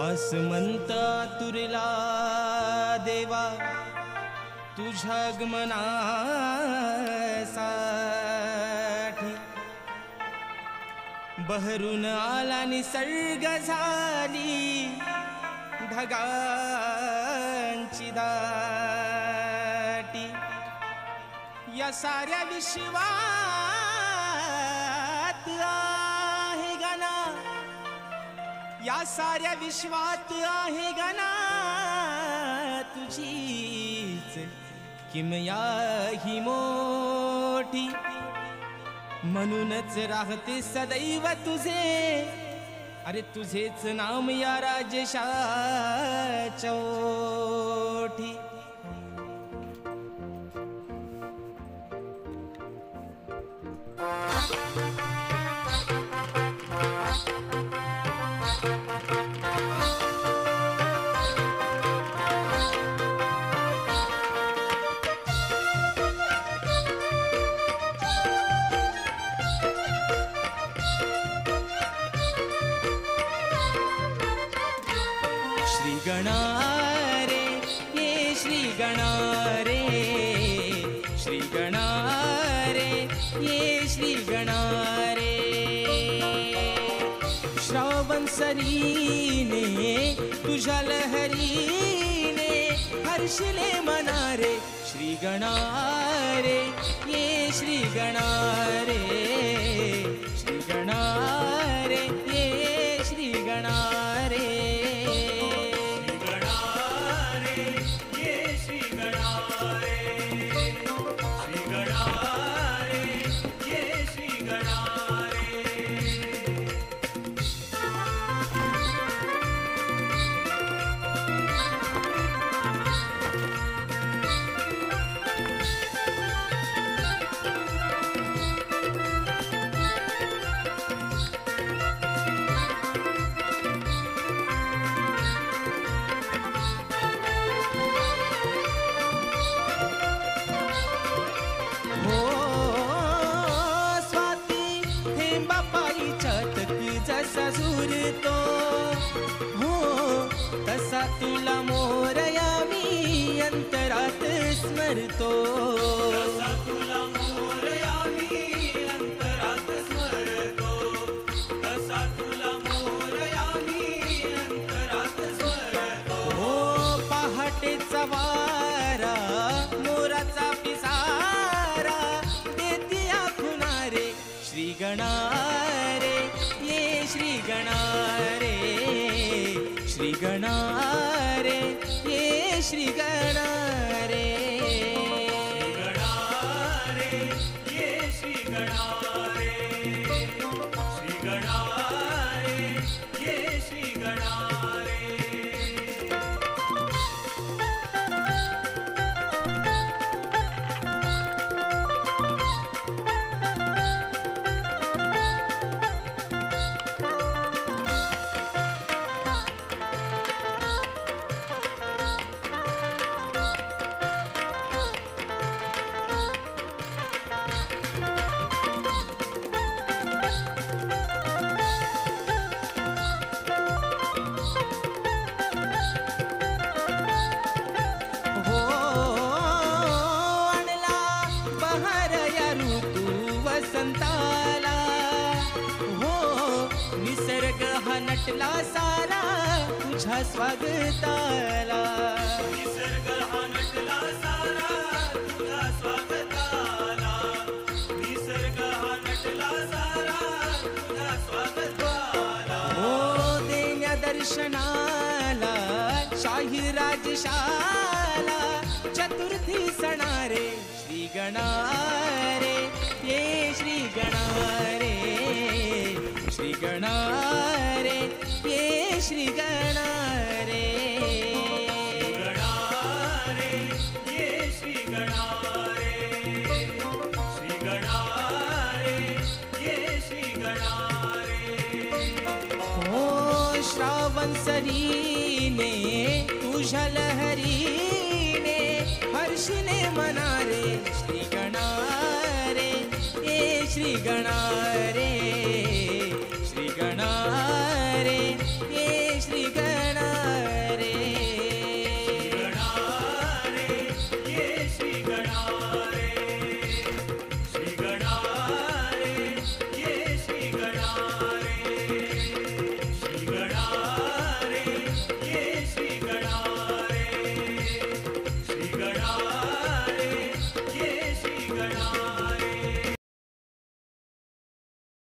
आसमंत तुरला देवा तुझ्या आगमनासाठी बहरून आला निसर्ग झाली ढगांची दाटी या साऱ्या विश्वात आहे गाना या साऱ्या विश्वात आहे गाना तुझीच किमया ही मोठी म्हणूनच राहते सदैव तुझे अरे तुझेच नाम या राजेशाच्या ओठी गणारे ये श्री गणारे श्री गणारे ये श्री गणारे श्रावण सरीने तुझ्या लहरीने हर्षले मनारे श्री गणारे ये श्री गणारे श्री गणारे ये श्री गणारे झुरतो हो तसा तुला मोरया मी अंतरात स्मरतो तसा तुला मोरया मी अंतरात स्मरतो तसा तुला मोरया मी अंतरात स्मरतो हो पहाटेचा वारा मोराचा पिसारा देती आखुनारे श्री गणारे श्री गणारे श्री गणारे ये श्री गणारे गणारे ये श्री गणारे श्री गणारे ये श्री गणारे निसर्ग हा नटला सारा तुझ्या स्वागताला निसर्ग हा नटला सारा तुझ्या स्वागताला निसर्ग हा नटला सारा तुझ्या स्वागताला हो देण्या दर्शनाला शाही राजशाला चतुर्थी सणारे श्री गणारे ये श्री गणारे श्री गण गणा रे ये श्री गणा रे गणा रे ये श्री गणा रे श्री गणा रे ये श्री गणा रे हो श्रावण सरीने तुझ्या लहरीने हर्षिने मना रे श्री गणा रे ये श्री गणा रे श्री गणा रे ये श्री गणा रे गणा रे ये श्री गणा रे श्री गणा रे ये श्री गणा